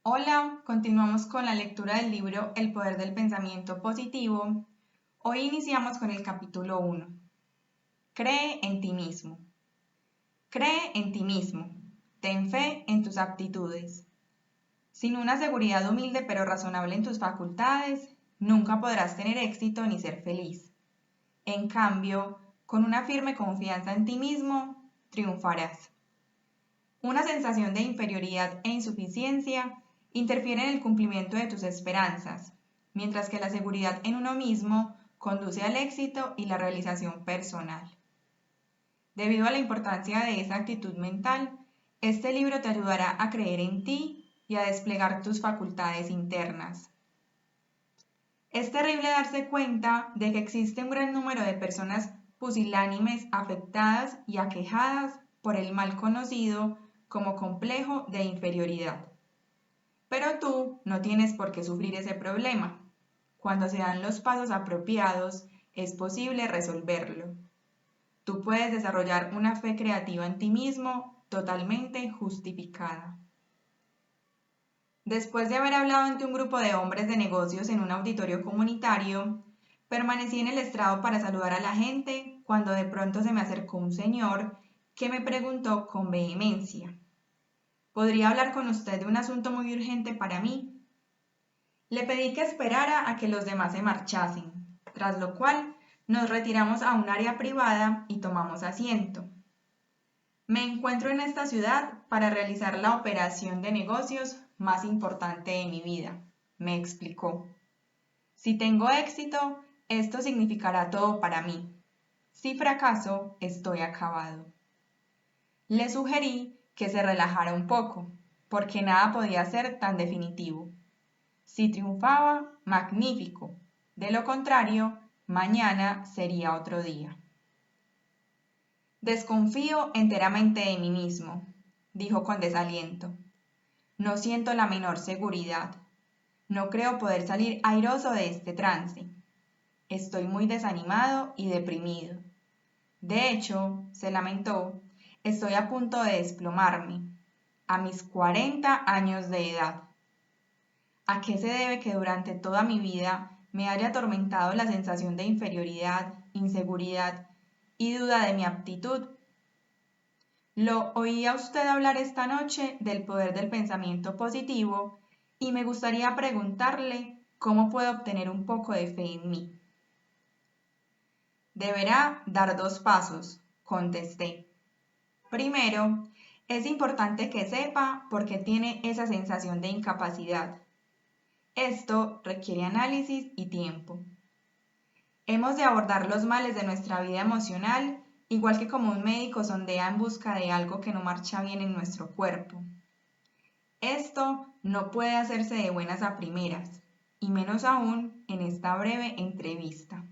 Hola, continuamos con la lectura del libro El poder del pensamiento positivo. Hoy iniciamos con el capítulo 1. Cree en ti mismo. Cree en ti mismo. Ten fe en tus aptitudes. Sin una seguridad humilde pero razonable en tus facultades, nunca podrás tener éxito ni ser feliz. En cambio, con una firme confianza en ti mismo, triunfarás. Una sensación de inferioridad e insuficiencia interfiere en el cumplimiento de tus esperanzas, mientras que la seguridad en uno mismo conduce al éxito y la realización personal. Debido a la importancia de esa actitud mental, este libro te ayudará a creer en ti y a desplegar tus facultades internas. Es terrible darse cuenta de que existe un gran número de personas pusilánimes afectadas y aquejadas por el mal conocido como complejo de inferioridad. Pero tú no tienes por qué sufrir ese problema. Cuando se dan los pasos apropiados, es posible resolverlo. Tú puedes desarrollar una fe creativa en ti mismo totalmente justificada. Después de haber hablado ante un grupo de hombres de negocios en un auditorio comunitario, permanecí en el estrado para saludar a la gente cuando de pronto se me acercó un señor que me preguntó con vehemencia: ¿podría hablar con usted de un asunto muy urgente para mí? Le pedí que esperara a que los demás se marchasen, tras lo cual nos retiramos a un área privada y tomamos asiento. Me encuentro en esta ciudad para realizar la operación de negocios más importante de mi vida, me explicó. Si tengo éxito, esto significará todo para mí. Si fracaso, estoy acabado. Le sugerí que se relajara un poco, porque nada podía ser tan definitivo. Si triunfaba, magnífico. De lo contrario, mañana sería otro día. Desconfío enteramente de mí mismo, dijo con desaliento. No siento la menor seguridad. No creo poder salir airoso de este trance. Estoy muy desanimado y deprimido. De hecho, se lamentó, estoy a punto de desplomarme, a mis 40 años de edad. ¿A qué se debe que durante toda mi vida me haya atormentado la sensación de inferioridad, inseguridad y duda de mi aptitud? Lo oí a usted hablar esta noche del poder del pensamiento positivo y me gustaría preguntarle cómo puedo obtener un poco de fe en mí. Deberá dar 2 pasos, contesté. Primero, es importante que sepa por qué tiene esa sensación de incapacidad. Esto requiere análisis y tiempo. Hemos de abordar los males de nuestra vida emocional, igual que como un médico sondea en busca de algo que no marcha bien en nuestro cuerpo. Esto no puede hacerse de buenas a primeras, y menos aún en esta breve entrevista.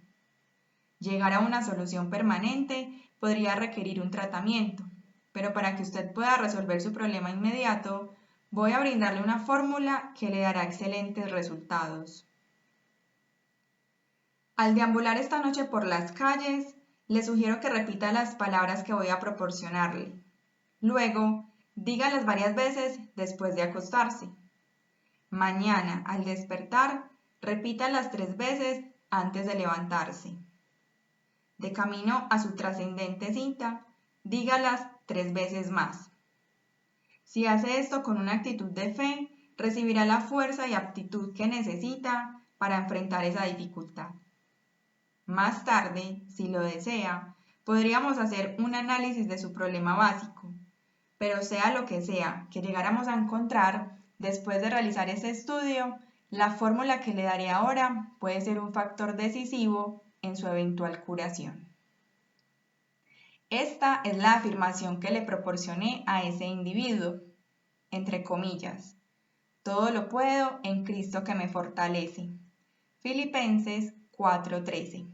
Llegar a una solución permanente podría requerir un tratamiento, pero para que usted pueda resolver su problema inmediato, voy a brindarle una fórmula que le dará excelentes resultados. Al deambular esta noche por las calles, le sugiero que repita las palabras que voy a proporcionarle. Luego, dígalas varias veces después de acostarse. Mañana, al despertar, repítalas 3 veces antes de levantarse. De camino a su trascendente cita, dígalas 3 veces más. Si hace esto con una actitud de fe, recibirá la fuerza y aptitud que necesita para enfrentar esa dificultad. Más tarde, si lo desea, podríamos hacer un análisis de su problema básico, pero sea lo que sea que llegáramos a encontrar, después de realizar ese estudio, la fórmula que le daré ahora puede ser un factor decisivo en su eventual curación. Esta es la afirmación que le proporcioné a ese individuo, entre comillas. Todo lo puedo en Cristo que me fortalece. Filipenses 4:13.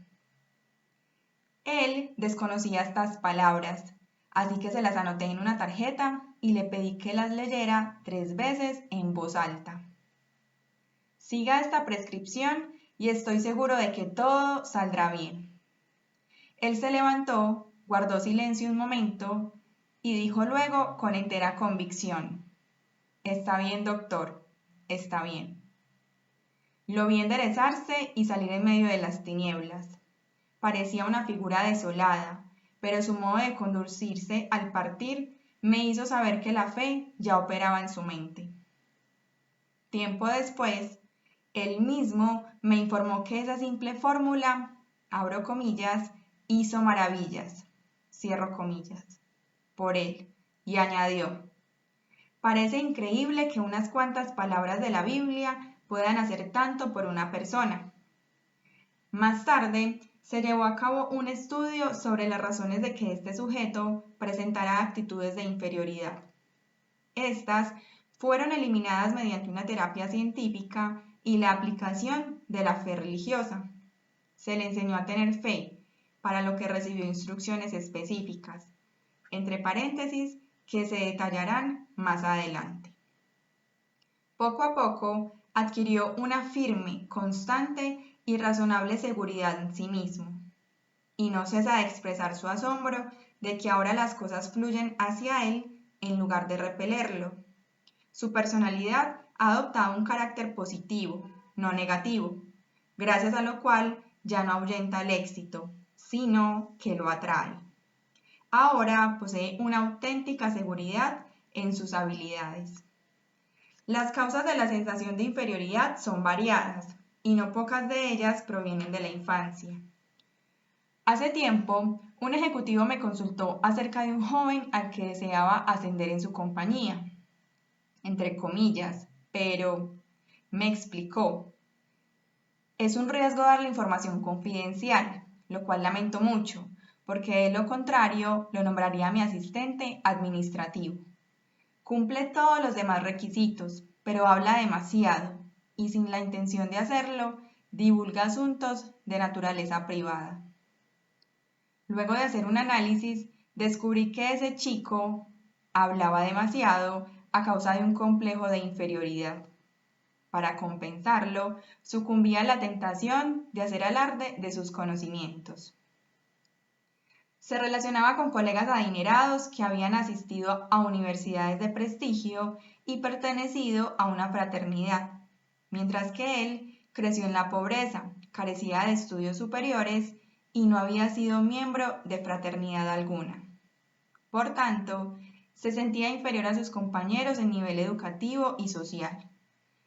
Él desconocía estas palabras, así que se las anoté en una tarjeta y le pedí que las leyera 3 veces en voz alta. Siga esta prescripción y estoy seguro de que todo saldrá bien. Él se levantó, guardó silencio un momento y dijo luego con entera convicción: Está bien, doctor, está bien. Lo vi enderezarse y salir en medio de las tinieblas. Parecía una figura desolada, pero su modo de conducirse al partir me hizo saber que la fe ya operaba en su mente. Tiempo después, él mismo me informó que esa simple fórmula, abro comillas, hizo maravillas, cierro comillas, por él, y añadió: parece increíble que unas cuantas palabras de la Biblia puedan hacer tanto por una persona. Más tarde, se llevó a cabo un estudio sobre las razones de que este sujeto presentara actitudes de inferioridad. Estas fueron eliminadas mediante una terapia científica y la aplicación de la fe religiosa. Se le enseñó a tener fe, para lo que recibió instrucciones específicas, entre paréntesis, que se detallarán más adelante. Poco a poco adquirió una firme, constante y razonable seguridad en sí mismo, y no cesa de expresar su asombro de que ahora las cosas fluyen hacia él en lugar de repelerlo. Su personalidad ha adoptado un carácter positivo, no negativo, gracias a lo cual ya no ahuyenta el éxito, sino que lo atrae. Ahora posee una auténtica seguridad en sus habilidades. Las causas de la sensación de inferioridad son variadas, y no pocas de ellas provienen de la infancia. Hace tiempo, un ejecutivo me consultó acerca de un joven al que deseaba ascender en su compañía, entre comillas, pero me explicó: es un riesgo darle información confidencial, lo cual lamento mucho, porque de lo contrario lo nombraría mi asistente administrativo. Cumple todos los demás requisitos, pero habla demasiado y sin la intención de hacerlo, divulga asuntos de naturaleza privada. Luego de hacer un análisis, descubrí que ese chico hablaba demasiado a causa de un complejo de inferioridad. Para compensarlo, sucumbía a la tentación de hacer alarde de sus conocimientos. Se relacionaba con colegas adinerados que habían asistido a universidades de prestigio y pertenecido a una fraternidad, mientras que él creció en la pobreza, carecía de estudios superiores y no había sido miembro de fraternidad alguna. Por tanto, se sentía inferior a sus compañeros en nivel educativo y social.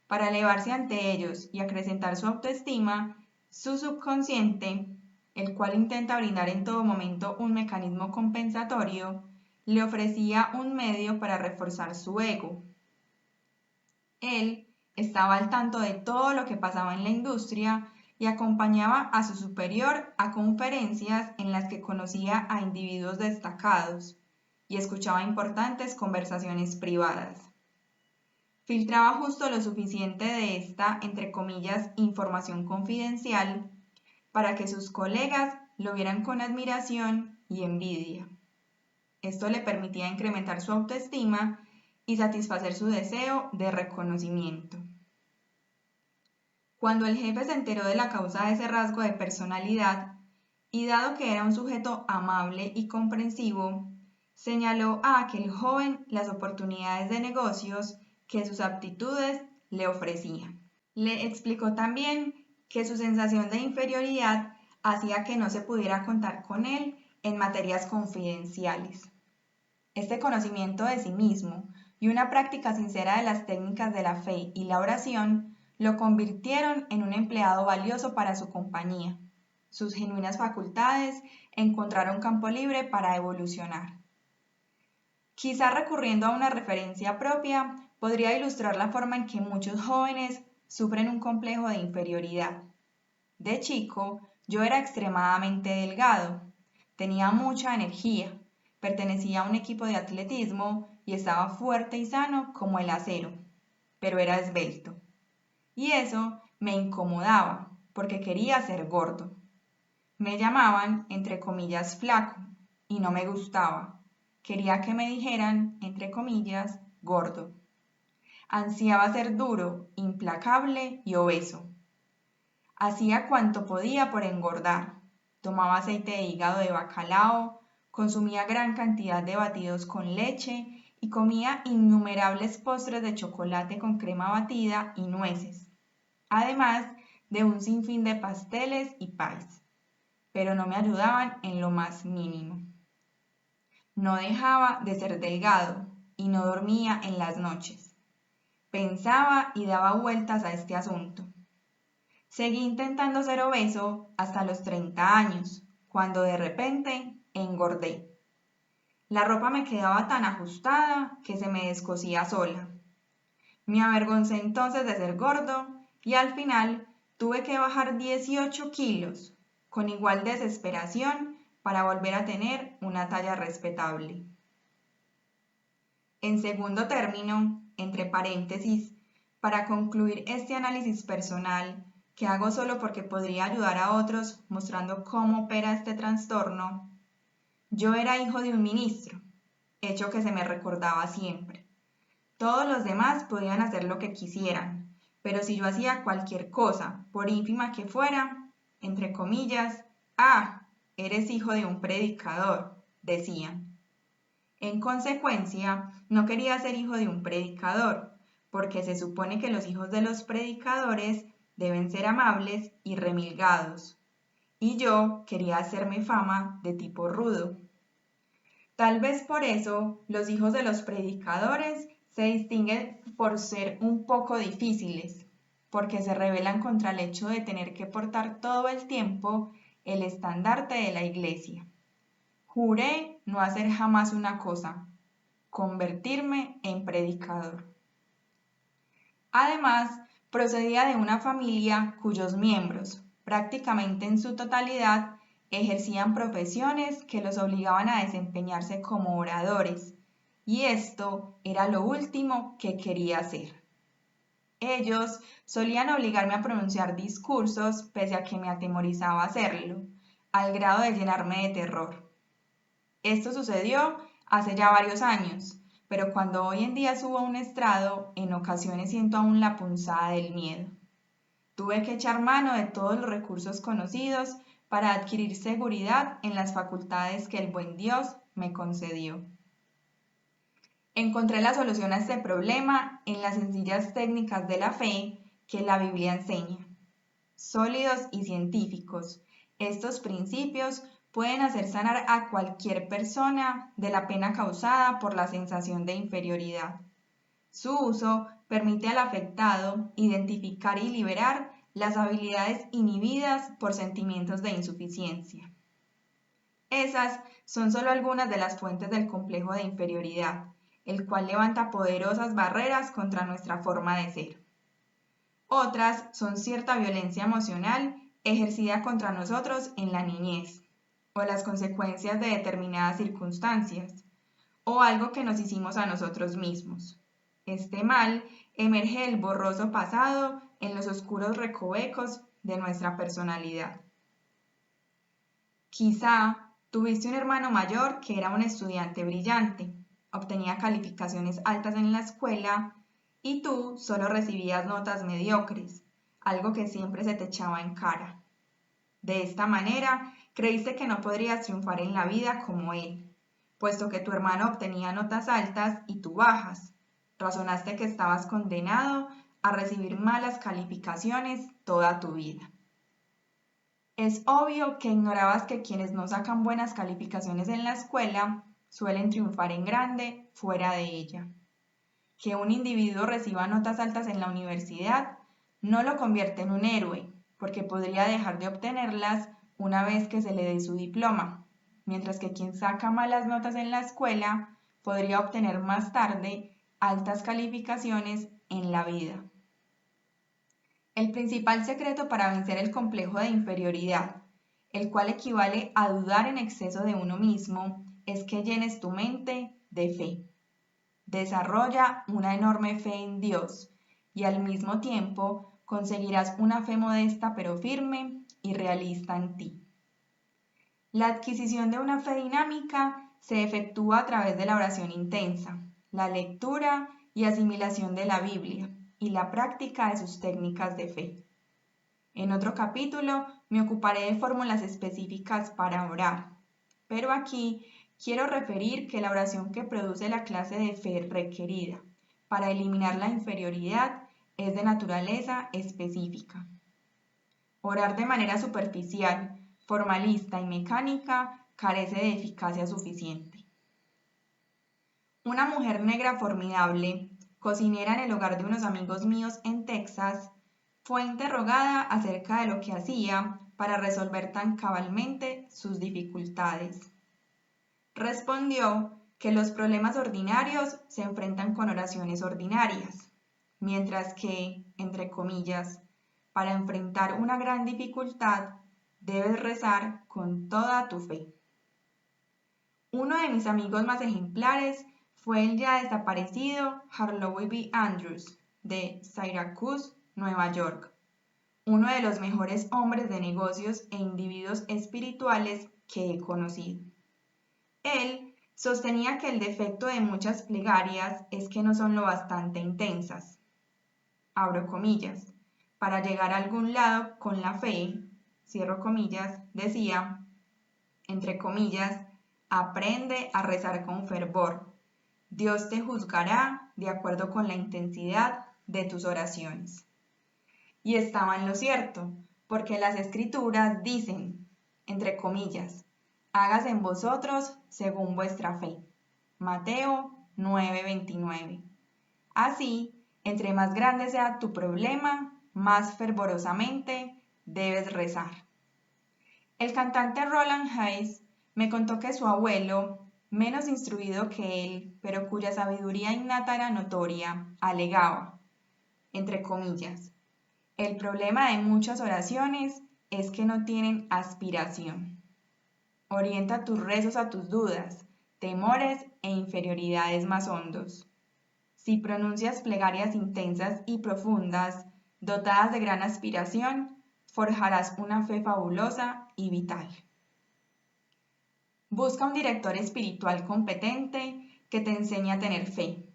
Para elevarse ante ellos y acrecentar su autoestima, su subconsciente, el cual intenta brindar en todo momento un mecanismo compensatorio, le ofrecía un medio para reforzar su ego. Él estaba al tanto de todo lo que pasaba en la industria y acompañaba a su superior a conferencias en las que conocía a individuos destacados y escuchaba importantes conversaciones privadas. Filtraba justo lo suficiente de esta, entre comillas, información confidencial para que sus colegas lo vieran con admiración y envidia. Esto le permitía incrementar su autoestima y satisfacer su deseo de reconocimiento. Cuando el jefe se enteró de la causa de ese rasgo de personalidad, y dado que era un sujeto amable y comprensivo, señaló a aquel joven las oportunidades de negocios que sus aptitudes le ofrecían. Le explicó también que su sensación de inferioridad hacía que no se pudiera contar con él en materias confidenciales. Este conocimiento de sí mismo y una práctica sincera de las técnicas de la fe y la oración lo convirtieron en un empleado valioso para su compañía. Sus genuinas facultades encontraron campo libre para evolucionar. Quizá recurriendo a una referencia propia, podría ilustrar la forma en que muchos jóvenes sufren un complejo de inferioridad. De chico, yo era extremadamente delgado, tenía mucha energía, pertenecía a un equipo de atletismo y estaba fuerte y sano como el acero, pero era esbelto. Y eso me incomodaba, porque quería ser gordo. Me llamaban, entre comillas, flaco, y no me gustaba. Quería que me dijeran, entre comillas, gordo. Ansiaba ser duro, implacable y obeso. Hacía cuanto podía por engordar. Tomaba aceite de hígado de bacalao, consumía gran cantidad de batidos con leche y comía innumerables postres de chocolate con crema batida y nueces, además de un sinfín de pasteles y pies, pero no me ayudaban en lo más mínimo. No dejaba de ser delgado y no dormía en las noches. Pensaba y daba vueltas a este asunto. Seguí intentando ser obeso hasta los 30 años, cuando de repente engordé. La ropa me quedaba tan ajustada que se me descosía sola. Me avergoncé entonces de ser gordo y al final tuve que bajar 18 kilos, con igual desesperación, para volver a tener una talla respetable. En segundo término, entre paréntesis, para concluir este análisis personal, que hago solo porque podría ayudar a otros mostrando cómo opera este trastorno, yo era hijo de un ministro, hecho que se me recordaba siempre. Todos los demás podían hacer lo que quisieran, pero si yo hacía cualquier cosa, por ínfima que fuera, entre comillas, eres hijo de un predicador, decían. En consecuencia, no quería ser hijo de un predicador, porque se supone que los hijos de los predicadores deben ser amables y remilgados, y yo quería hacerme fama de tipo rudo. Tal vez por eso los hijos de los predicadores se distinguen por ser un poco difíciles, porque se rebelan contra el hecho de tener que portar todo el tiempo el estandarte de la iglesia. Juré no hacer jamás una cosa, convertirme en predicador. Además, procedía de una familia cuyos miembros, prácticamente en su totalidad, ejercían profesiones que los obligaban a desempeñarse como oradores, y esto era lo último que quería hacer. Ellos solían obligarme a pronunciar discursos pese a que me atemorizaba hacerlo, al grado de llenarme de terror. Esto sucedió hace ya varios años, pero cuando hoy en día subo a un estrado, en ocasiones siento aún la punzada del miedo. Tuve que echar mano de todos los recursos conocidos para adquirir seguridad en las facultades que el buen Dios me concedió. Encontré la solución a este problema en las sencillas técnicas de la fe que la Biblia enseña. Sólidos y científicos, estos principios pueden hacer sanar a cualquier persona de la pena causada por la sensación de inferioridad. Su uso permite al afectado identificar y liberar las habilidades inhibidas por sentimientos de insuficiencia. Esas son solo algunas de las fuentes del complejo de inferioridad, el cual levanta poderosas barreras contra nuestra forma de ser. Otras son cierta violencia emocional ejercida contra nosotros en la niñez, o las consecuencias de determinadas circunstancias, o algo que nos hicimos a nosotros mismos. Este mal emerge del borroso pasado en los oscuros recovecos de nuestra personalidad. Quizá tuviste un hermano mayor que era un estudiante brillante, obtenía calificaciones altas en la escuela y tú solo recibías notas mediocres, algo que siempre se te echaba en cara. De esta manera, creíste que no podrías triunfar en la vida como él, puesto que tu hermano obtenía notas altas y tú bajas. Razonaste que estabas condenado a recibir malas calificaciones toda tu vida. Es obvio que ignorabas que quienes no sacan buenas calificaciones en la escuela suelen triunfar en grande fuera de ella. Que un individuo reciba notas altas en la universidad no lo convierte en un héroe, porque podría dejar de obtenerlas una vez que se le dé su diploma, mientras que quien saca malas notas en la escuela podría obtener más tarde altas calificaciones en la vida. El principal secreto para vencer el complejo de inferioridad, el cual equivale a dudar en exceso de uno mismo, es que llenes tu mente de fe. Desarrolla una enorme fe en Dios y al mismo tiempo conseguirás una fe modesta pero firme y realista en ti. La adquisición de una fe dinámica se efectúa a través de la oración intensa, la lectura y asimilación de la Biblia y la práctica de sus técnicas de fe. En otro capítulo me ocuparé de fórmulas específicas para orar, pero aquí quiero referir que la oración que produce la clase de fe requerida para eliminar la inferioridad es de naturaleza específica. Orar de manera superficial, formalista y mecánica carece de eficacia suficiente. Una mujer negra formidable, cocinera en el hogar de unos amigos míos en Texas, fue interrogada acerca de lo que hacía para resolver tan cabalmente sus dificultades. Respondió que los problemas ordinarios se enfrentan con oraciones ordinarias, mientras que, entre comillas, para enfrentar una gran dificultad, debes rezar con toda tu fe. Uno de mis amigos más ejemplares fue el ya desaparecido Harlow B. Andrews, de Syracuse, Nueva York, uno de los mejores hombres de negocios e individuos espirituales que he conocido. Él sostenía que el defecto de muchas plegarias es que no son lo bastante intensas, abro comillas, para llegar a algún lado con la fe, cierro comillas, decía, entre comillas, aprende a rezar con fervor. Dios te juzgará de acuerdo con la intensidad de tus oraciones. Y estaba en lo cierto, porque las Escrituras dicen, entre comillas, hágase en vosotros según vuestra fe. Mateo 9:29. Así, entre más grande sea tu problema, más fervorosamente debes rezar. El cantante Roland Hayes me contó que su abuelo, menos instruido que él, pero cuya sabiduría innata era notoria, alegaba, entre comillas, el problema de muchas oraciones es que no tienen aspiración. Orienta tus rezos a tus dudas, temores e inferioridades más hondos. Si pronuncias plegarias intensas y profundas, dotadas de gran aspiración, forjarás una fe fabulosa y vital. Busca un director espiritual competente que te enseñe a tener fe.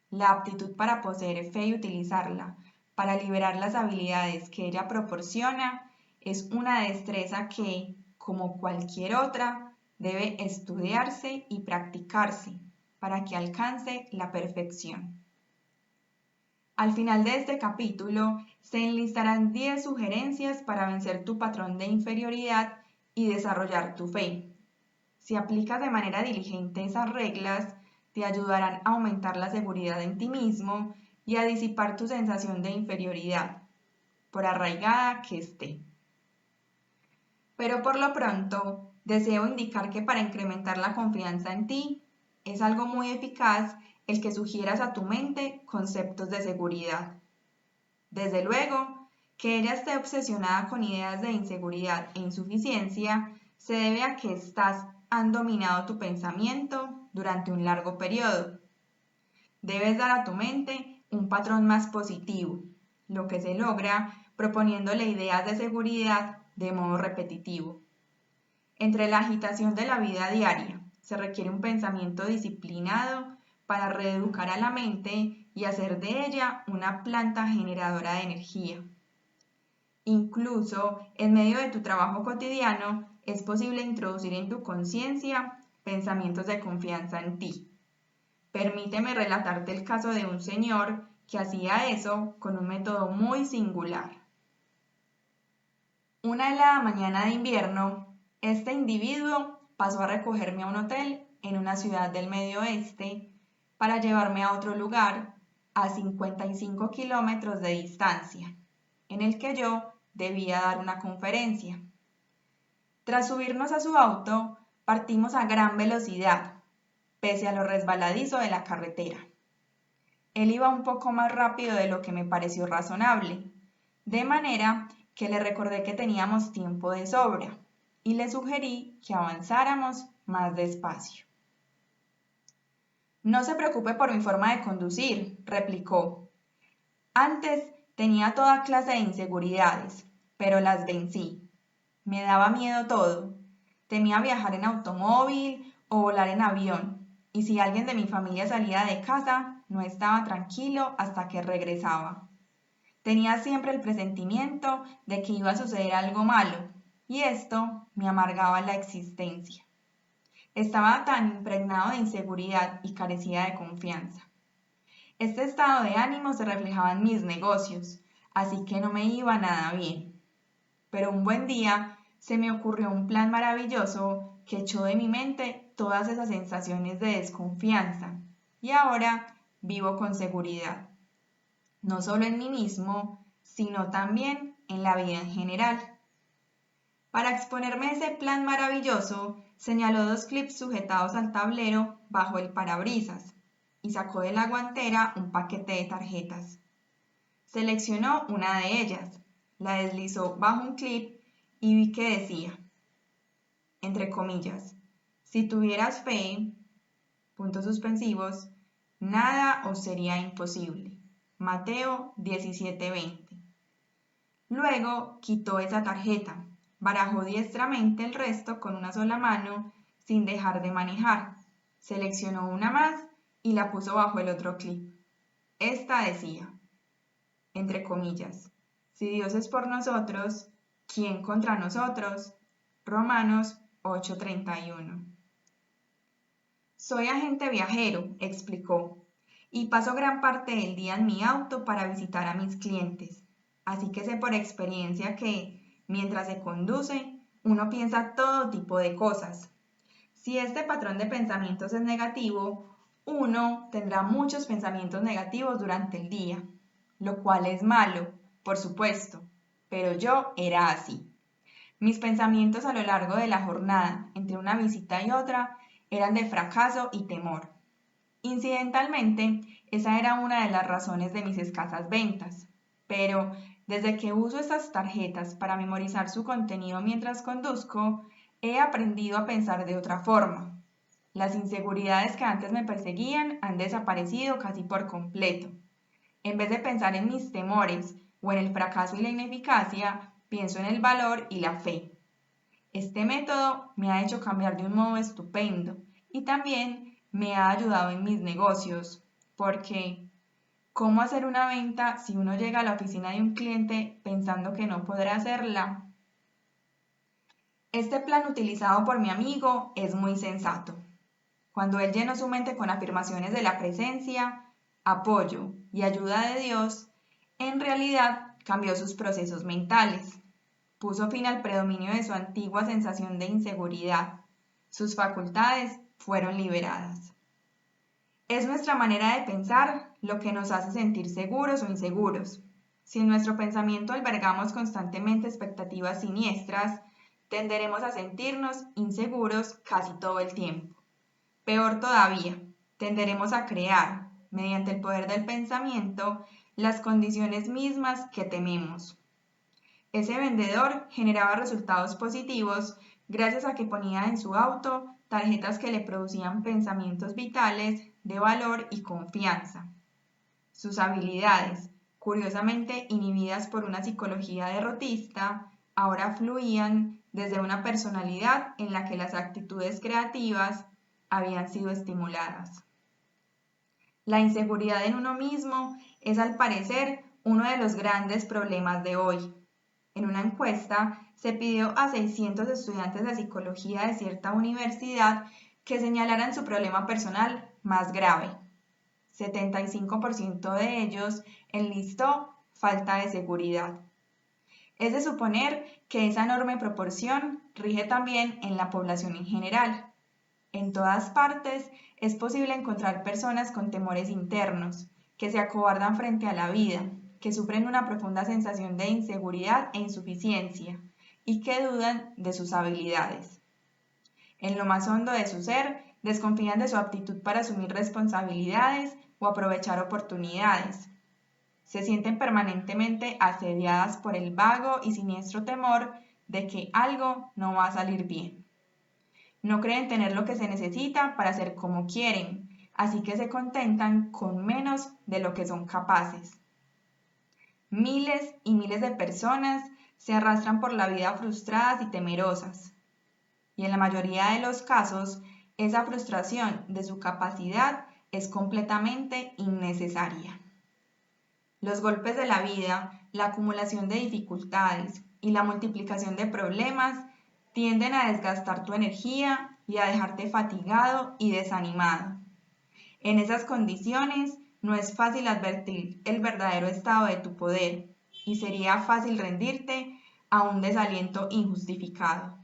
La aptitud para poseer fe y utilizarla para liberar las habilidades que ella proporciona es una destreza que, como cualquier otra, debe estudiarse y practicarse para que alcance la perfección. Al final de este capítulo se enlistarán 10 sugerencias para vencer tu patrón de inferioridad y desarrollar tu fe. Si aplicas de manera diligente esas reglas, te ayudarán a aumentar la seguridad en ti mismo y a disipar tu sensación de inferioridad, por arraigada que esté. Pero por lo pronto, deseo indicar que para incrementar la confianza en ti, es algo muy eficaz el que sugieras a tu mente conceptos de seguridad. Desde luego, que ella esté obsesionada con ideas de inseguridad e insuficiencia se debe a que estas han dominado tu pensamiento durante un largo periodo. Debes dar a tu mente un patrón más positivo, lo que se logra proponiéndole ideas de seguridad de modo repetitivo. Entre la agitación de la vida diaria, se requiere un pensamiento disciplinado para reeducar a la mente y hacer de ella una planta generadora de energía. Incluso en medio de tu trabajo cotidiano, es posible introducir en tu conciencia pensamientos de confianza en ti. Permíteme relatarte el caso de un señor que hacía eso con un método muy singular. Una helada mañana de invierno, este individuo pasó a recogerme a un hotel en una ciudad del medio oeste para llevarme a otro lugar a 55 kilómetros de distancia, en el que yo debía dar una conferencia. Tras subirnos a su auto, partimos a gran velocidad, pese a lo resbaladizo de la carretera. Él iba un poco más rápido de lo que me pareció razonable, de manera que le recordé que teníamos tiempo de sobra y le sugerí que avanzáramos más despacio. No se preocupe por mi forma de conducir, replicó. Antes tenía toda clase de inseguridades, pero las vencí. Me daba miedo todo. Temía viajar en automóvil o volar en avión, y si alguien de mi familia salía de casa, no estaba tranquilo hasta que regresaba. Tenía siempre el presentimiento de que iba a suceder algo malo, y esto me amargaba la existencia. Estaba tan impregnado de inseguridad y carecía de confianza. Este estado de ánimo se reflejaba en mis negocios, así que no me iba nada bien. Pero un buen día se me ocurrió un plan maravilloso que echó de mi mente todas esas sensaciones de desconfianza y ahora vivo con seguridad, no solo en mí mismo, sino también en la vida en general. Para exponerme ese plan maravilloso, señaló 2 clips sujetados al tablero bajo el parabrisas y sacó de la guantera un paquete de tarjetas. Seleccionó una de ellas, la deslizó bajo un clip y vi que decía, entre comillas, si tuvieras fe, puntos suspensivos, nada os sería imposible. Mateo 17:20. Luego quitó esa tarjeta, barajó diestramente el resto con una sola mano sin dejar de manejar. Seleccionó una más y la puso bajo el otro clip. Esta decía, entre comillas, si Dios es por nosotros, ¿quién contra nosotros? Romanos 8:31. Soy agente viajero, explicó, y paso gran parte del día en mi auto para visitar a mis clientes. Así que sé por experiencia que, mientras se conduce, uno piensa todo tipo de cosas. Si este patrón de pensamientos es negativo, uno tendrá muchos pensamientos negativos durante el día, lo cual es malo, por supuesto, pero yo era así. Mis pensamientos a lo largo de la jornada, entre una visita y otra, eran de fracaso y temor. Incidentalmente, esa era una de las razones de mis escasas ventas, pero desde que uso estas tarjetas para memorizar su contenido mientras conduzco, he aprendido a pensar de otra forma. Las inseguridades que antes me perseguían han desaparecido casi por completo. En vez de pensar en mis temores o en el fracaso y la ineficacia, pienso en el valor y la fe. Este método me ha hecho cambiar de un modo estupendo y también me ha ayudado en mis negocios, porque ¿cómo hacer una venta si uno llega a la oficina de un cliente pensando que no podrá hacerla? Este plan utilizado por mi amigo es muy sensato. Cuando él llenó su mente con afirmaciones de la presencia, apoyo y ayuda de Dios, en realidad cambió sus procesos mentales. Puso fin al predominio de su antigua sensación de inseguridad. Sus facultades fueron liberadas. Es nuestra manera de pensar lo que nos hace sentir seguros o inseguros. Si en nuestro pensamiento albergamos constantemente expectativas siniestras, tenderemos a sentirnos inseguros casi todo el tiempo. Peor todavía, tenderemos a crear, mediante el poder del pensamiento, las condiciones mismas que tememos. Ese vendedor generaba resultados positivos gracias a que ponía en su auto tarjetas que le producían pensamientos vitales de valor y confianza. Sus habilidades, curiosamente inhibidas por una psicología derrotista, ahora fluían desde una personalidad en la que las actitudes creativas habían sido estimuladas. La inseguridad en uno mismo es, al parecer, uno de los grandes problemas de hoy. En una encuesta se pidió a 600 estudiantes de psicología de cierta universidad que señalaran su problema personal más grave. 75% de ellos enlistó falta de seguridad. Es de suponer que esa enorme proporción rige también en la población en general. En todas partes es posible encontrar personas con temores internos, que se acobardan frente a la vida, que sufren una profunda sensación de inseguridad e insuficiencia y que dudan de sus habilidades. En lo más hondo de su ser, desconfían de su aptitud para asumir responsabilidades o aprovechar oportunidades. Se sienten permanentemente asediadas por el vago y siniestro temor de que algo no va a salir bien. No creen tener lo que se necesita para ser como quieren, así que se contentan con menos de lo que son capaces. Miles y miles de personas se arrastran por la vida frustradas y temerosas. Y en la mayoría de los casos, esa frustración de su capacidad es completamente innecesaria. Los golpes de la vida, la acumulación de dificultades y la multiplicación de problemas tienden a desgastar tu energía y a dejarte fatigado y desanimado. En esas condiciones no es fácil advertir el verdadero estado de tu poder y sería fácil rendirte a un desaliento injustificado.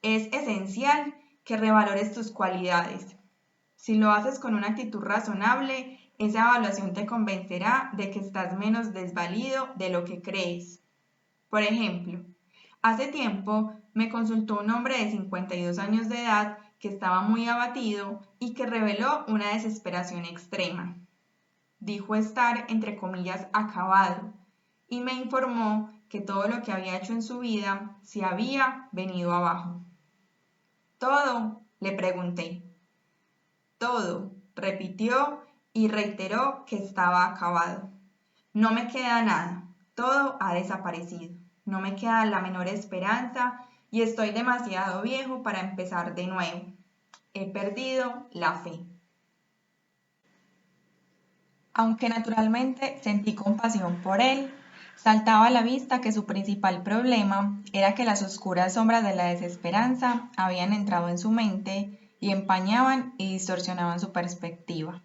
Es esencial que revalores tus cualidades. Si lo haces con una actitud razonable, esa evaluación te convencerá de que estás menos desvalido de lo que crees. Por ejemplo, hace tiempo me consultó un hombre de 52 años de edad que estaba muy abatido y que reveló una desesperación extrema. Dijo estar, entre comillas, acabado, y me informó que todo lo que había hecho en su vida se había venido abajo. ¿Todo?, le pregunté. Todo, repitió y reiteró que estaba acabado. No me queda nada, todo ha desaparecido. No me queda la menor esperanza y estoy demasiado viejo para empezar de nuevo. He perdido la fe. Aunque naturalmente sentí compasión por él, saltaba a la vista que su principal problema era que las oscuras sombras de la desesperanza habían entrado en su mente y empañaban y distorsionaban su perspectiva.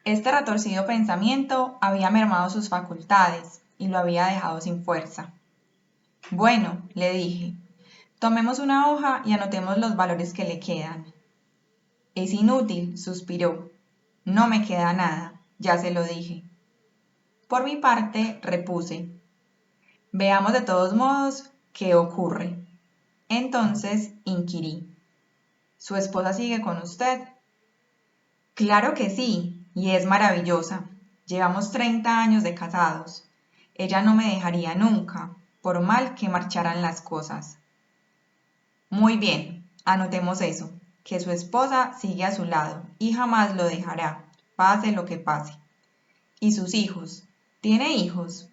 Este retorcido pensamiento había mermado sus facultades y lo había dejado sin fuerza. Bueno, le dije, tomemos una hoja y anotemos los valores que le quedan. Es inútil, suspiró. No me queda nada, ya se lo dije. Por mi parte, repuse. Veamos de todos modos qué ocurre. Entonces inquirí. ¿Su esposa sigue con usted? Claro que sí, y es maravillosa. Llevamos 30 años de casados. Ella no me dejaría nunca, por mal que marcharan las cosas. Muy bien, anotemos eso, que su esposa sigue a su lado y jamás lo dejará, pase lo que pase. ¿Y sus hijos? ¿Tiene hijos?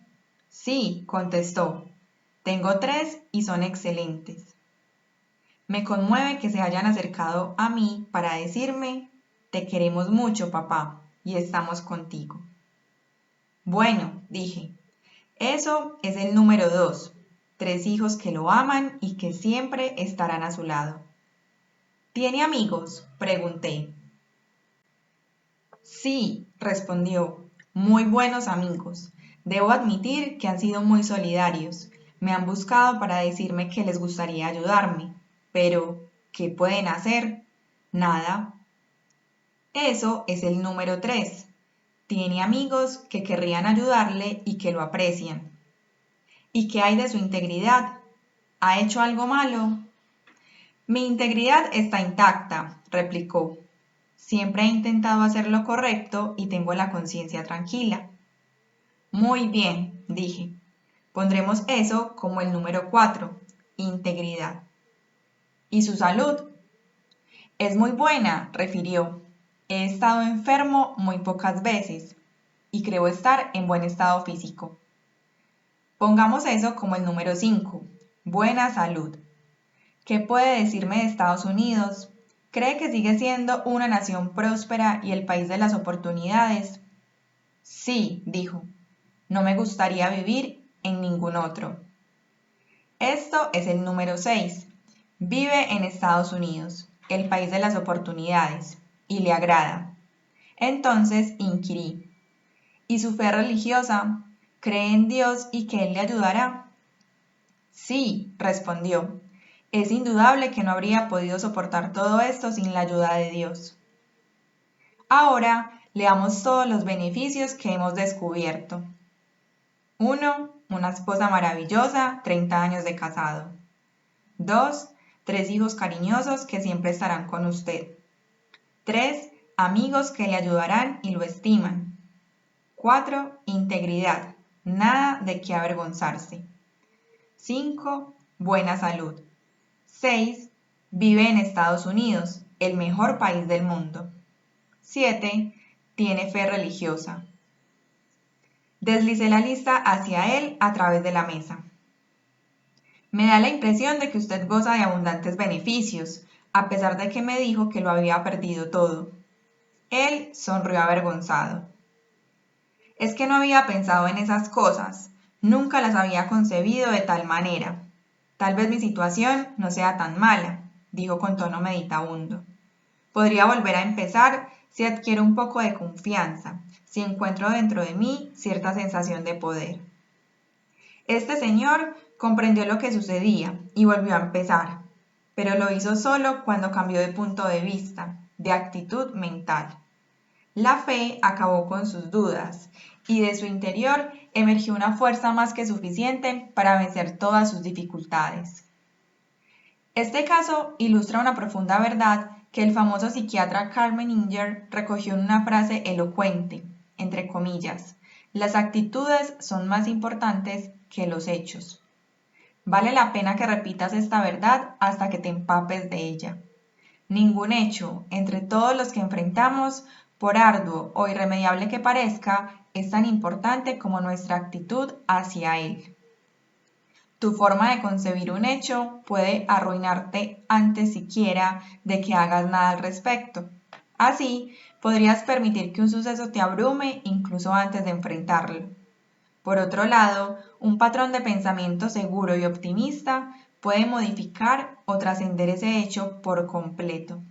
Sí, contestó. Tengo 3 y son excelentes. Me conmueve que se hayan acercado a mí para decirme, te queremos mucho, papá, y estamos contigo. Bueno, dije, eso es el número 2, 3 hijos que lo aman y que siempre estarán a su lado. ¿Tiene amigos?, pregunté. Sí, respondió, muy buenos amigos. Debo admitir que han sido muy solidarios. Me han buscado para decirme que les gustaría ayudarme. Pero, ¿qué pueden hacer? Nada. Eso es el número 3. Tiene amigos que querrían ayudarle y que lo aprecian. ¿Y qué hay de su integridad? ¿Ha hecho algo malo? Mi integridad está intacta, replicó. Siempre he intentado hacer lo correcto y tengo la conciencia tranquila. Muy bien, dije. Pondremos eso como el número 4, integridad. ¿Y su salud? Es muy buena, refirió. He estado enfermo muy pocas veces y creo estar en buen estado físico. Pongamos eso como el número 5, buena salud. ¿Qué puede decirme de Estados Unidos? ¿Cree que sigue siendo una nación próspera y el país de las oportunidades? Sí, dijo. No me gustaría vivir en ningún otro. Esto es el número 6. Vive en Estados Unidos, el país de las oportunidades, y le agrada. Entonces inquirí. ¿Y su fe religiosa? ¿Cree en Dios y que Él le ayudará? Sí, respondió. Es indudable que no habría podido soportar todo esto sin la ayuda de Dios. Ahora leamos todos los beneficios que hemos descubierto. 1. Una esposa maravillosa, 30 años de casado. 2. 3 hijos cariñosos que siempre estarán con usted. 3. Amigos que le ayudarán y lo estiman. 4. Integridad. Nada de qué avergonzarse. 5. Buena salud. 6. Vive en Estados Unidos, el mejor país del mundo. 7. Tiene fe religiosa. Deslicé la lista hacia él a través de la mesa. Me da la impresión de que usted goza de abundantes beneficios, a pesar de que me dijo que lo había perdido todo. Él sonrió avergonzado. Es que no había pensado en esas cosas, nunca las había concebido de tal manera. Tal vez mi situación no sea tan mala. dijo con tono meditabundo. Podría volver a empezar si adquiero un poco de confianza, si encuentro dentro de mí cierta sensación de poder. Este señor comprendió lo que sucedía y volvió a empezar, pero lo hizo solo cuando cambió de punto de vista, de actitud mental. La fe acabó con sus dudas y de su interior emergió una fuerza más que suficiente para vencer todas sus dificultades. Este caso ilustra una profunda verdad que el famoso psiquiatra Karl Menninger recogió en una frase elocuente, entre comillas: las actitudes son más importantes que los hechos. Vale la pena que repitas esta verdad hasta que te empapes de ella. Ningún hecho, entre todos los que enfrentamos, por arduo o irremediable que parezca, es tan importante como nuestra actitud hacia él. Tu forma de concebir un hecho puede arruinarte antes siquiera de que hagas nada al respecto. Así, podrías permitir que un suceso te abrume incluso antes de enfrentarlo. Por otro lado, un patrón de pensamiento seguro y optimista puede modificar o trascender ese hecho por completo.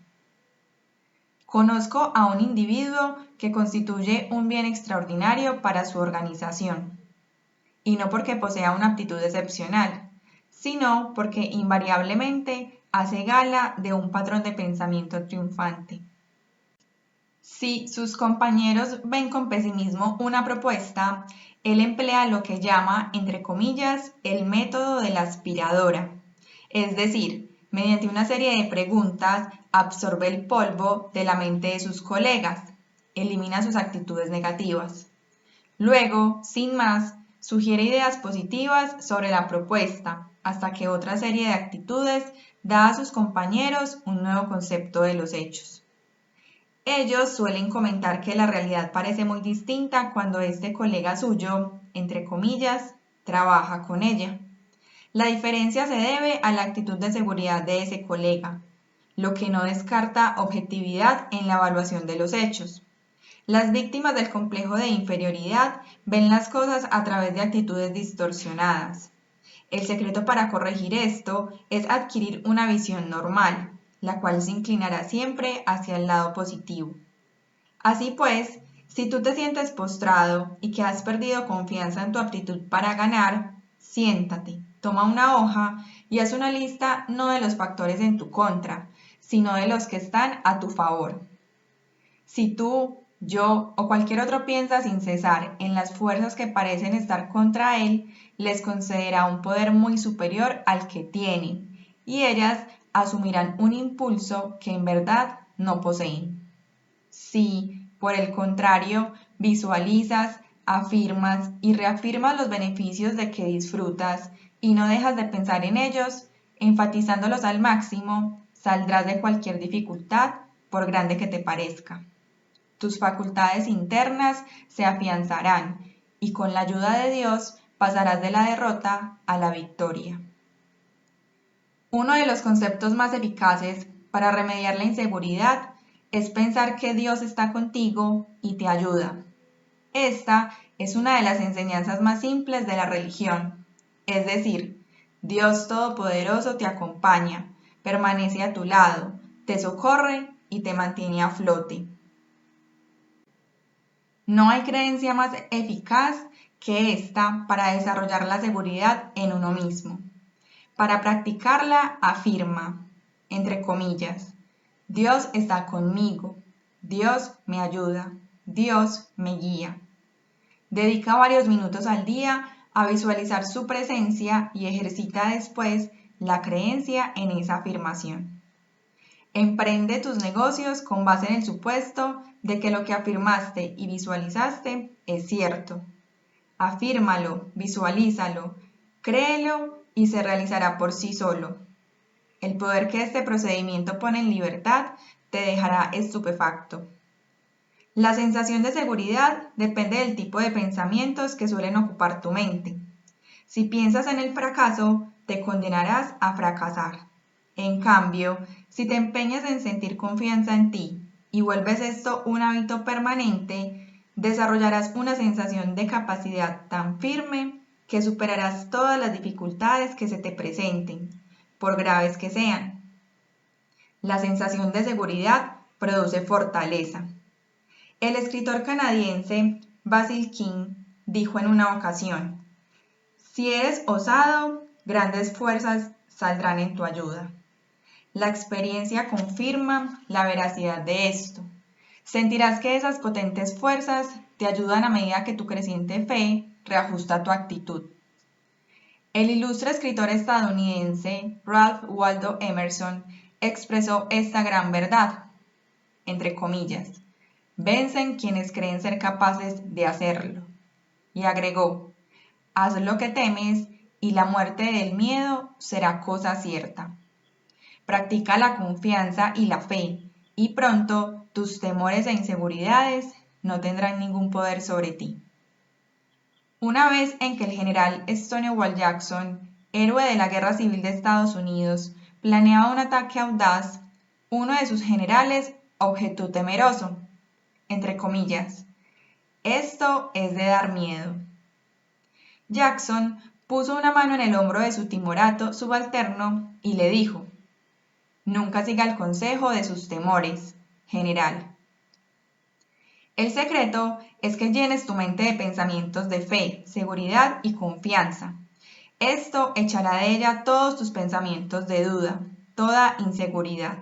Conozco a un individuo que constituye un bien extraordinario para su organización, y no porque posea una aptitud excepcional, sino porque invariablemente hace gala de un patrón de pensamiento triunfante. Si sus compañeros ven con pesimismo una propuesta, él emplea lo que llama, entre comillas, el método de la aspiradora, es decir, mediante una serie de preguntas absorbe el polvo de la mente de sus colegas, elimina sus actitudes negativas. Luego, sin más, sugiere ideas positivas sobre la propuesta, hasta que otra serie de actitudes da a sus compañeros un nuevo concepto de los hechos. Ellos suelen comentar que la realidad parece muy distinta cuando este colega suyo, entre comillas, trabaja con ella. La diferencia se debe a la actitud de seguridad de ese colega, lo que no descarta objetividad en la evaluación de los hechos. Las víctimas del complejo de inferioridad ven las cosas a través de actitudes distorsionadas. El secreto para corregir esto es adquirir una visión normal, la cual se inclinará siempre hacia el lado positivo. Así pues, si tú te sientes postrado y que has perdido confianza en tu aptitud para ganar, siéntate, toma una hoja y haz una lista no de los factores en tu contra, sino de los que están a tu favor. Si tú, yo o cualquier otro piensa sin cesar en las fuerzas que parecen estar contra él, les concederá un poder muy superior al que tienen, y ellas asumirán un impulso que en verdad no poseen. Si, por el contrario, visualizas, afirmas y reafirmas los beneficios de que disfrutas y no dejas de pensar en ellos, enfatizándolos al máximo, saldrás de cualquier dificultad, por grande que te parezca. Tus facultades internas se afianzarán y con la ayuda de Dios pasarás de la derrota a la victoria. Uno de los conceptos más eficaces para remediar la inseguridad es pensar que Dios está contigo y te ayuda. Esta es una de las enseñanzas más simples de la religión, es decir, Dios Todopoderoso te acompaña, permanece a tu lado, te socorre y te mantiene a flote. No hay creencia más eficaz que esta para desarrollar la seguridad en uno mismo. Para practicarla, afirma, entre comillas, Dios está conmigo, Dios me ayuda, Dios me guía. Dedica varios minutos al día a visualizar su presencia y ejercita después la creencia en esa afirmación. Emprende tus negocios con base en el supuesto de que lo que afirmaste y visualizaste es cierto. Afírmalo, visualízalo, créelo y se realizará por sí solo. El poder que este procedimiento pone en libertad te dejará estupefacto. La sensación de seguridad depende del tipo de pensamientos que suelen ocupar tu mente. Si piensas en el fracaso, te condenarás a fracasar. En cambio, si te empeñas en sentir confianza en ti y vuelves esto un hábito permanente, desarrollarás una sensación de capacidad tan firme que superarás todas las dificultades que se te presenten, por graves que sean. La sensación de seguridad produce fortaleza. El escritor canadiense Basil King dijo en una ocasión: si eres osado, grandes fuerzas saldrán en tu ayuda. La experiencia confirma la veracidad de esto. Sentirás que esas potentes fuerzas te ayudan a medida que tu creciente fe reajusta tu actitud. El ilustre escritor estadounidense Ralph Waldo Emerson expresó esta gran verdad, entre comillas: vencen quienes creen ser capaces de hacerlo. Y agregó: haz lo que temes y la muerte del miedo será cosa cierta. Practica la confianza y la fe, y pronto tus temores e inseguridades no tendrán ningún poder sobre ti. Una vez en que el general Stonewall Jackson, héroe de la Guerra Civil de Estados Unidos, planeaba un ataque audaz, uno de sus generales objetó temeroso, entre comillas: esto es de dar miedo. Jackson puso una mano en el hombro de su timorato subalterno y le dijo: nunca siga el consejo de sus temores, general. El secreto es que llenes tu mente de pensamientos de fe, seguridad y confianza. Esto echará de ella todos tus pensamientos de duda, toda inseguridad.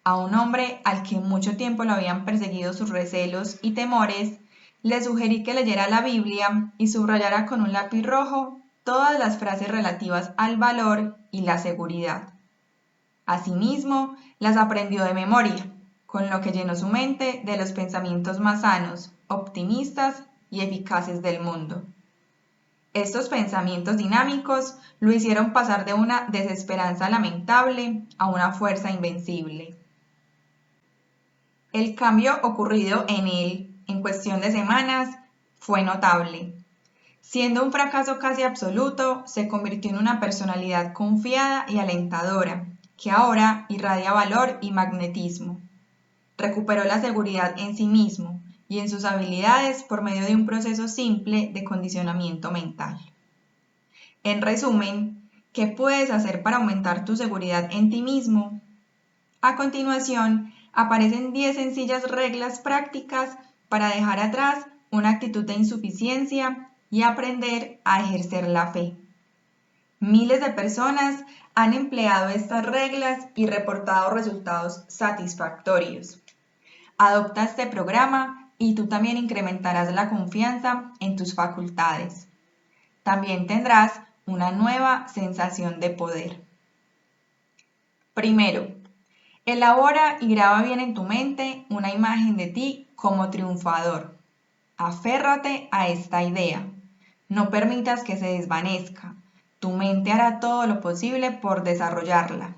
A un hombre al que mucho tiempo lo habían perseguido sus recelos y temores, le sugerí que leyera la Biblia y subrayara con un lápiz rojo todas las frases relativas al valor y la seguridad. Asimismo, las aprendió de memoria, con lo que llenó su mente de los pensamientos más sanos, optimistas y eficaces del mundo. Estos pensamientos dinámicos lo hicieron pasar de una desesperanza lamentable a una fuerza invencible. El cambio ocurrido en él en cuestión de semanas fue notable. Siendo un fracaso casi absoluto, se convirtió en una personalidad confiada y alentadora, que ahora irradia valor y magnetismo. Recuperó la seguridad en sí mismo y en sus habilidades por medio de un proceso simple de condicionamiento mental. En resumen, ¿qué puedes hacer para aumentar tu seguridad en ti mismo? A continuación, aparecen 10 sencillas reglas prácticas para dejar atrás una actitud de insuficiencia y aprender a ejercer la fe. Miles de personas han empleado estas reglas y reportado resultados satisfactorios. Adopta este programa y tú también incrementarás la confianza en tus facultades. También tendrás una nueva sensación de poder. Primero, elabora y graba bien en tu mente una imagen de ti como triunfador. Aférrate a esta idea. No permitas que se desvanezca. Tu mente hará todo lo posible por desarrollarla.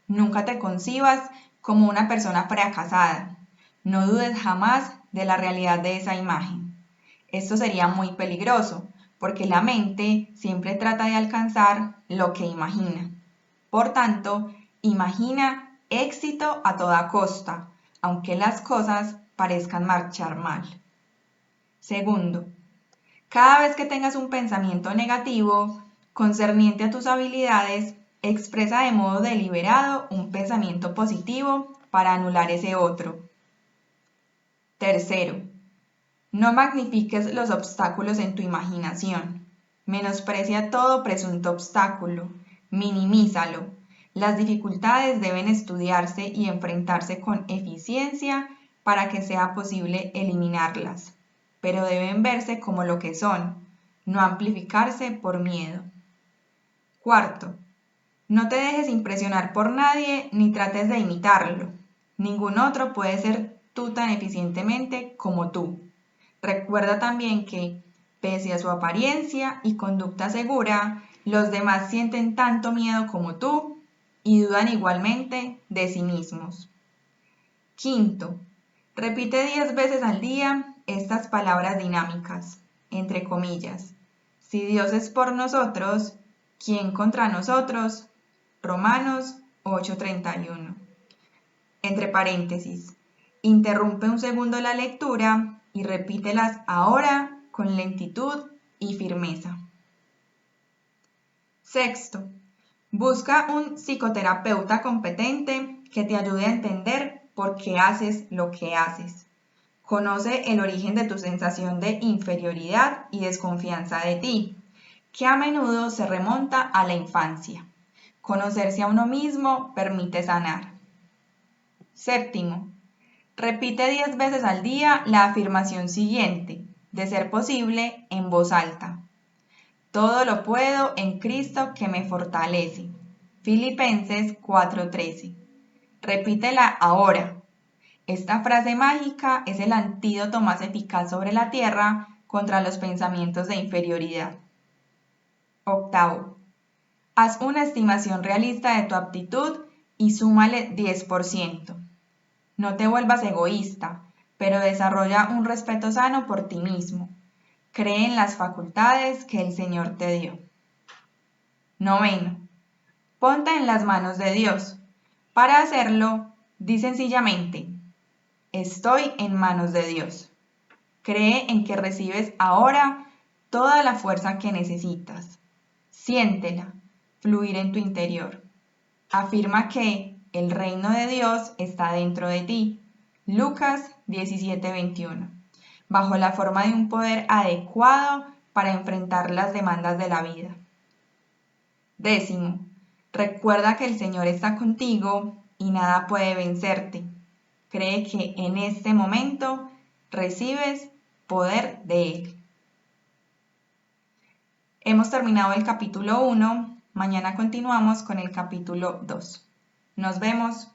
Nunca te concibas como una persona fracasada. No dudes jamás de la realidad de esa imagen. Esto sería muy peligroso, porque la mente siempre trata de alcanzar lo que imagina. Por tanto, imagina éxito a toda costa, aunque las cosas parezcan marchar mal. Segundo, cada vez que tengas un pensamiento negativo concerniente a tus habilidades, expresa de modo deliberado un pensamiento positivo para anular ese otro. Tercero, no magnifiques los obstáculos en tu imaginación. Menosprecia todo presunto obstáculo, minimízalo. Las dificultades deben estudiarse y enfrentarse con eficiencia para que sea posible eliminarlas, pero deben verse como lo que son, no amplificarse por miedo. Cuarto, no te dejes impresionar por nadie ni trates de imitarlo. Ningún otro puede ser tú tan eficientemente como tú. Recuerda también que, pese a su apariencia y conducta segura, los demás sienten tanto miedo como tú y dudan igualmente de sí mismos. Quinto, repite 10 veces al día estas palabras dinámicas, entre comillas: si Dios es por nosotros, ¿quién contra nosotros? Romanos 8:31. Entre paréntesis, interrumpe un segundo la lectura y repítelas ahora con lentitud y firmeza. Sexto, busca un psicoterapeuta competente que te ayude a entender por qué haces lo que haces. Conoce el origen de tu sensación de inferioridad y desconfianza de ti, que a menudo se remonta a la infancia. Conocerse a uno mismo permite sanar. Séptimo, repite 10 veces al día la afirmación siguiente, de ser posible, en voz alta. Todo lo puedo en Cristo que me fortalece. Filipenses 4:13. Repítela ahora. Esta frase mágica es el antídoto más eficaz sobre la tierra contra los pensamientos de inferioridad. Octavo, haz una estimación realista de tu aptitud y súmale 10%. No te vuelvas egoísta, pero desarrolla un respeto sano por ti mismo. Cree en las facultades que el Señor te dio. Noveno, ponte en las manos de Dios. Para hacerlo, di sencillamente, estoy en manos de Dios. Cree en que recibes ahora toda la fuerza que necesitas. Siéntela fluir en tu interior. Afirma que el reino de Dios está dentro de ti. Lucas 17:21. Bajo la forma de un poder adecuado para enfrentar las demandas de la vida. Décimo, recuerda que el Señor está contigo y nada puede vencerte. Cree que en este momento recibes poder de Él. Hemos terminado el capítulo 1, mañana continuamos con el capítulo 2. Nos vemos.